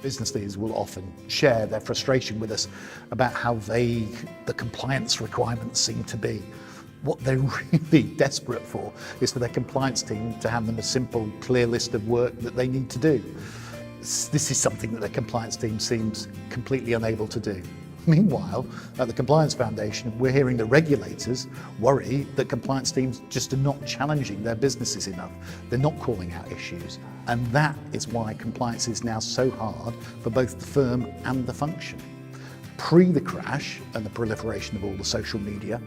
Business leaders will often share their frustration with us about how vague the compliance requirements seem to be. What they're really desperate for is for their compliance team to hand them a simple, clear list of work that they need to do. This is something that the compliance team seems completely unable to do. Meanwhile, at the Compliance Foundation, we're hearing that regulators worry that compliance teams just are not challenging their businesses enough. They're not calling out issues. And that is why compliance is now so hard for both the firm and the function. Pre the crash and the proliferation of all the social media,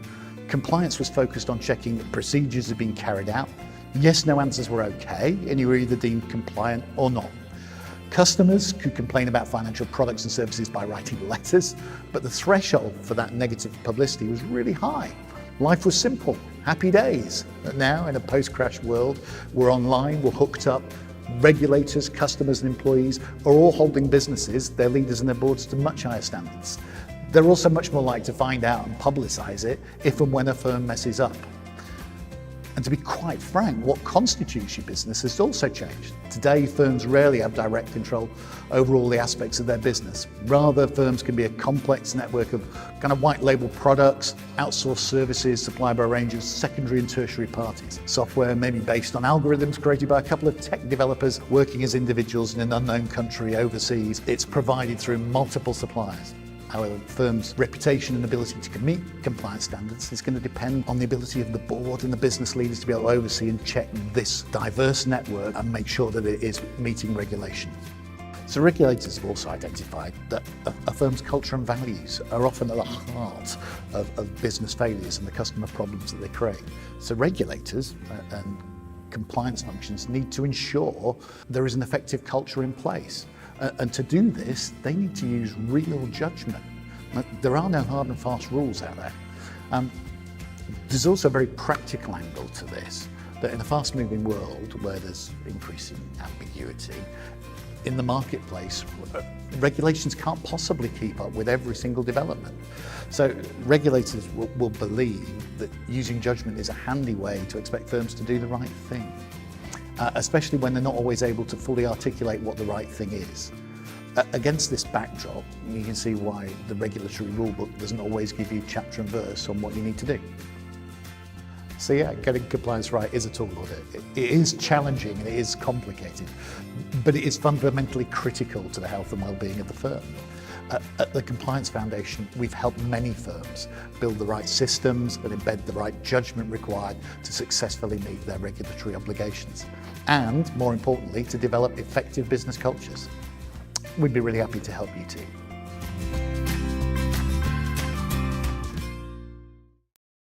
compliance was focused on checking that procedures had been carried out. Yes, no answers were okay, and you were either deemed compliant or not. Customers could complain about financial products and services by writing letters, but the threshold for that negative publicity was really high. Life was simple, happy days. But now, in a post-crash world, we're online, we're hooked up. Regulators, customers and employees are all holding businesses, their leaders and their boards to much higher standards. They're also much more likely to find out and publicise it if and when a firm messes up. And to be quite frank, what constitutes your business has also changed. Today, firms rarely have direct control over all the aspects of their business. Rather, firms can be a complex network of kind of white label products, outsourced services supplied by a range of secondary and tertiary parties. Software may be based on algorithms created by a couple of tech developers working as individuals in an unknown country overseas. It's provided through multiple suppliers. However, the firm's reputation and ability to meet compliance standards is going to depend on the ability of the board and the business leaders to be able to oversee and check this diverse network and make sure that it is meeting regulations. So regulators have also identified that a firm's culture and values are often at the heart of business failures and the customer problems that they create. So regulators and compliance functions need to ensure there is an effective culture in place. And to do this, they need to use real judgment. There are no hard and fast rules out there. There's also a very practical angle to this, that in a fast-moving world where there's increasing ambiguity, in the marketplace, regulations can't possibly keep up with every single development. So regulators will believe that using judgment is a handy way to expect firms to do the right thing. Especially when they're not always able to fully articulate what the right thing is. Against this backdrop, you can see why the regulatory rulebook doesn't always give you chapter and verse on what you need to do. So yeah, getting compliance right is a tall order. It is challenging and it is complicated, but it is fundamentally critical to the health and well-being of the firm. At the Compliance Foundation, we've helped many firms build the right systems and embed the right judgment required to successfully meet their regulatory obligations, and more importantly, to develop effective business cultures. We'd be really happy to help you too.